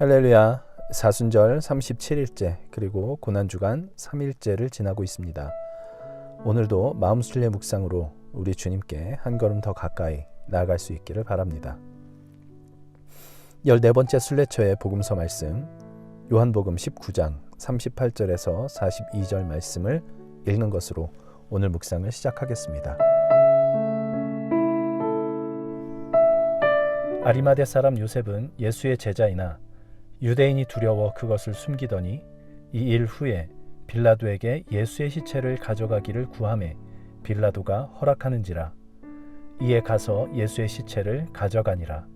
할렐루야, 사순절 37일째 그리고 고난주간 3일째를 지나고 있습니다. 오늘도 마음순례 묵상으로 우리 주님께 한 걸음 더 가까이 나아갈 수 있기를 바랍니다. 14번째 순례처의 복음서 말씀, 요한복음 19장 38절에서 42절 말씀을 읽는 것으로 오늘 묵상을 시작하겠습니다. 아리마대 사람 요셉은 예수의 제자이나 유대인이 두려워 그것을 숨기더니 이 일 후에 빌라도에게 예수의 시체를 가져가기를 구하매 빌라도가 허락하는지라. 이에 가서 예수의 시체를 가져가니라.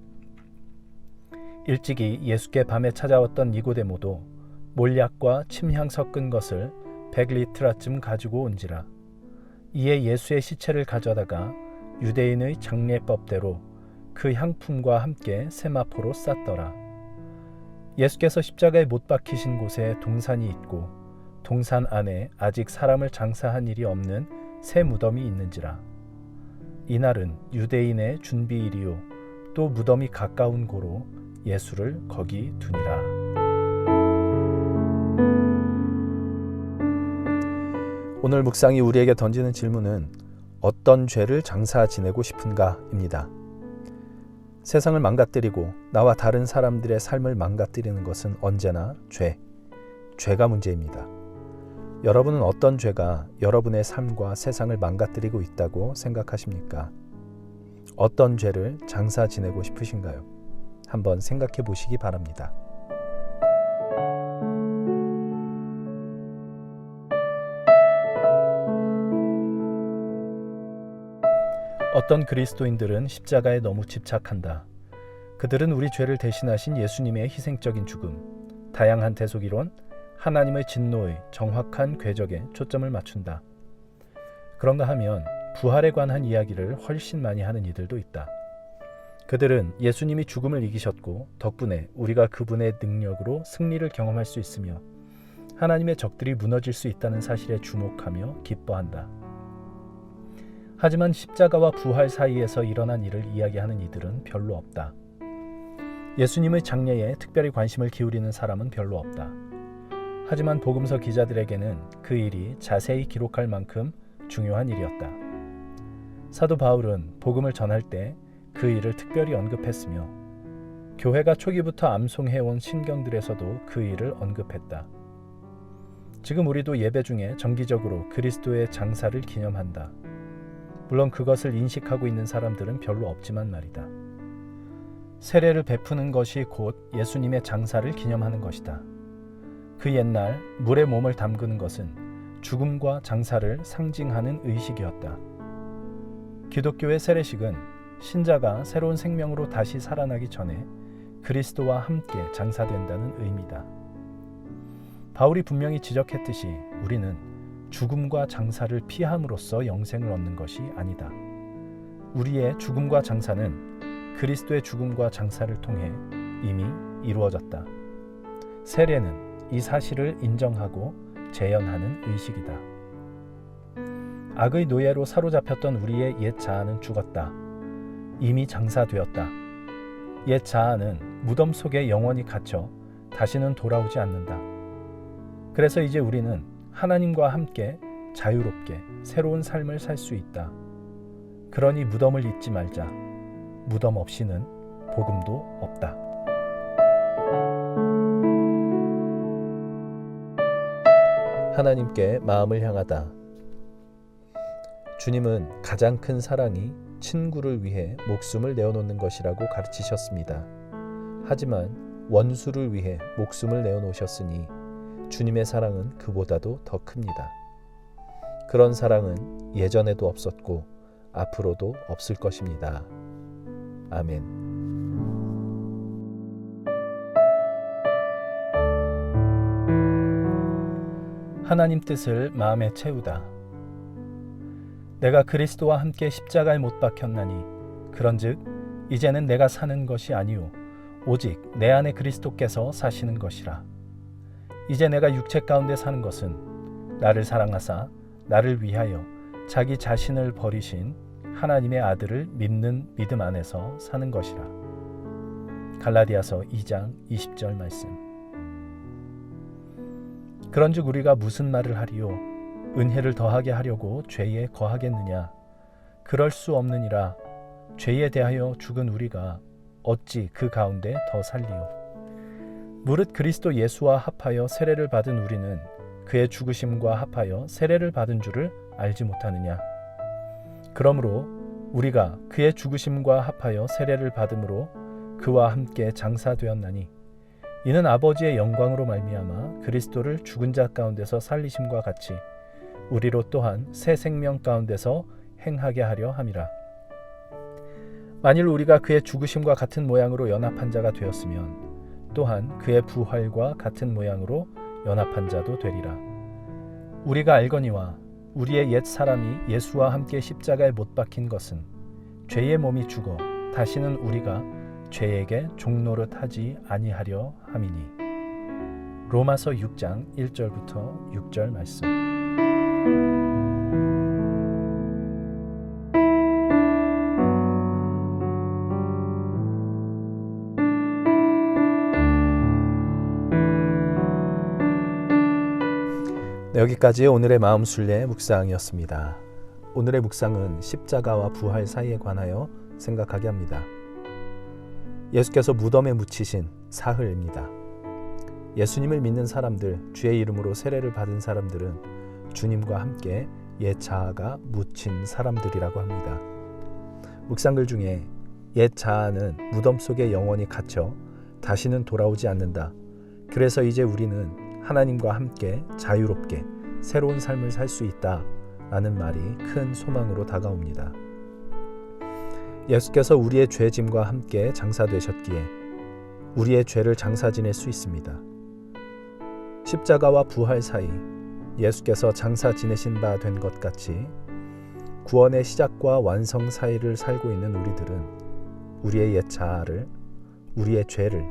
일찍이 예수께 밤에 찾아왔던 니고데모도 몰약과 침향 섞은 것을 100리트라쯤 가지고 온지라. 이에 예수의 시체를 가져다가 유대인의 장례법대로 그 향품과 함께 세마포로 쌌더라. 예수께서 십자가에 못 박히신 곳에 동산이 있고 동산 안에 아직 사람을 장사한 일이 없는 새 무덤이 있는지라. 이날은 유대인의 준비일이요 또 무덤이 가까운 고로 예수를 거기 두니라. 오늘 묵상이 우리에게 던지는 질문은 어떤 죄를 장사 지내고 싶은가입니다. 세상을 망가뜨리고 나와 다른 사람들의 삶을 망가뜨리는 것은 언제나 죄가 문제입니다. 여러분은 어떤 죄가 여러분의 삶과 세상을 망가뜨리고 있다고 생각하십니까? 어떤 죄를 장사 지내고 싶으신가요? 한번 생각해 보시기 바랍니다. 어떤 그리스도인들은 십자가에 너무 집착한다. 그들은 우리 죄를 대신하신 예수님의 희생적인 죽음, 다양한 대속이론, 하나님의 진노의 정확한 궤적에 초점을 맞춘다. 그런가 하면 부활에 관한 이야기를 훨씬 많이 하는 이들도 있다. 그들은 예수님이 죽음을 이기셨고 덕분에 우리가 그분의 능력으로 승리를 경험할 수 있으며 하나님의 적들이 무너질 수 있다는 사실에 주목하며 기뻐한다. 하지만 십자가와 부활 사이에서 일어난 일을 이야기하는 이들은 별로 없다. 예수님의 장례에 특별히 관심을 기울이는 사람은 별로 없다. 하지만 복음서 기자들에게는 그 일이 자세히 기록할 만큼 중요한 일이었다. 사도 바울은 복음을 전할 때 그 일을 특별히 언급했으며 교회가 초기부터 암송해온 신경들에서도 그 일을 언급했다. 지금 우리도 예배 중에 정기적으로 그리스도의 장사를 기념한다. 물론 그것을 인식하고 있는 사람들은 별로 없지만 말이다. 세례를 베푸는 것이 곧 예수님의 장사를 기념하는 것이다. 그 옛날 물에 몸을 담그는 것은 죽음과 장사를 상징하는 의식이었다. 기독교의 세례식은 신자가 새로운 생명으로 다시 살아나기 전에 그리스도와 함께 장사된다는 의미다. 바울이 분명히 지적했듯이 우리는 죽음과 장사를 피함으로써 영생을 얻는 것이 아니다. 우리의 죽음과 장사는 그리스도의 죽음과 장사를 통해 이미 이루어졌다. 세례는 이 사실을 인정하고 재현하는 의식이다. 악의 노예로 사로잡혔던 우리의 옛 자아는 죽었다. 이미 장사되었다. 옛 자아는 무덤 속에 영원히 갇혀 다시는 돌아오지 않는다. 그래서 이제 우리는 하나님과 함께 자유롭게 새로운 삶을 살 수 있다. 그러니 무덤을 잊지 말자. 무덤 없이는 복음도 없다. 하나님께 마음을 향하다. 주님은 가장 큰 사랑이 친구를 위해 목숨을 내어놓는 것이라고 가르치셨습니다. 하지만 원수를 위해 목숨을 내어놓으셨으니 주님의 사랑은 그보다도 더 큽니다. 그런 사랑은 예전에도 없었고 앞으로도 없을 것입니다. 아멘. 하나님 뜻을 마음에 채우다. 내가 그리스도와 함께 십자가에 못 박혔나니 그런즉 이제는 내가 사는 것이 아니요 오직 내 안에 그리스도께서 사시는 것이라. 이제 내가 육체 가운데 사는 것은 나를 사랑하사 나를 위하여 자기 자신을 버리신 하나님의 아들을 믿는 믿음 안에서 사는 것이라. 갈라디아서 2장 20절 말씀. 그런즉 우리가 무슨 말을 하리요? 은혜를 더하게 하려고 죄에 거하겠느냐? 그럴 수 없느니라. 죄에 대하여 죽은 우리가 어찌 그 가운데 더 살리요? 무릇 그리스도 예수와 합하여 세례를 받은 우리는 그의 죽으심과 합하여 세례를 받은 줄을 알지 못하느냐? 그러므로 우리가 그의 죽으심과 합하여 세례를 받음으로 그와 함께 장사되었나니 이는 아버지의 영광으로 말미암아 그리스도를 죽은 자 가운데서 살리심과 같이 우리로 또한 새 생명 가운데서 행하게 하려 함이라. 만일 우리가 그의 죽으심과 같은 모양으로 연합한 자가 되었으면 또한 그의 부활과 같은 모양으로 연합한 자도 되리라. 우리가 알거니와 우리의 옛 사람이 예수와 함께 십자가에 못 박힌 것은 죄의 몸이 죽어 다시는 우리가 죄에게 종노릇 하지 아니하려 함이니. 로마서 6장 1절부터 6절 말씀. 여기까지 오늘의 마음순례 묵상이었습니다. 오늘의 묵상은 십자가와 부활 사이에 관하여 생각하게 합니다. 예수께서 무덤에 묻히신 사흘입니다. 예수님을 믿는 사람들, 주의 이름으로 세례를 받은 사람들은 주님과 함께 옛 자아가 묻힌 사람들이라고 합니다. 묵상글 중에 옛 자아는 무덤 속에 영원히 갇혀 다시는 돌아오지 않는다. 그래서 이제 우리는 하나님과 함께 자유롭게 새로운 삶을 살 수 있다 라는 말이 큰 소망으로 다가옵니다. 예수께서 우리의 죄짐과 함께 장사되셨기에 우리의 죄를 장사 지낼 수 있습니다. 십자가와 부활 사이 예수께서 장사 지내신 바 된 것 같이 구원의 시작과 완성 사이를 살고 있는 우리들은 우리의 옛 자아를, 우리의 죄를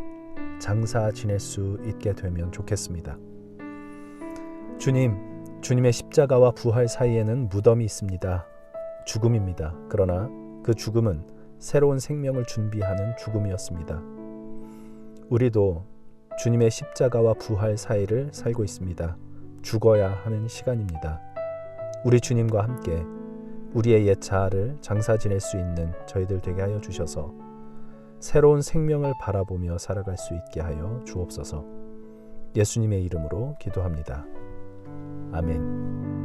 장사 지낼 수 있게 되면 좋겠습니다. 주님의 십자가와 부활 사이에는 무덤이 있습니다. 죽음입니다. 그러나 그 죽음은 새로운 생명을 준비하는 죽음이었습니다. 우리도 주님의 십자가와 부활 사이를 살고 있습니다. 죽어야 하는 시간입니다. 우리 주님과 함께 우리의 옛 자아를 장사 지낼 수 있는 저희들 되게 하여 주셔서 새로운 생명을 바라보며 살아갈 수 있게 하여 주옵소서. 예수님의 이름으로 기도합니다. 아멘.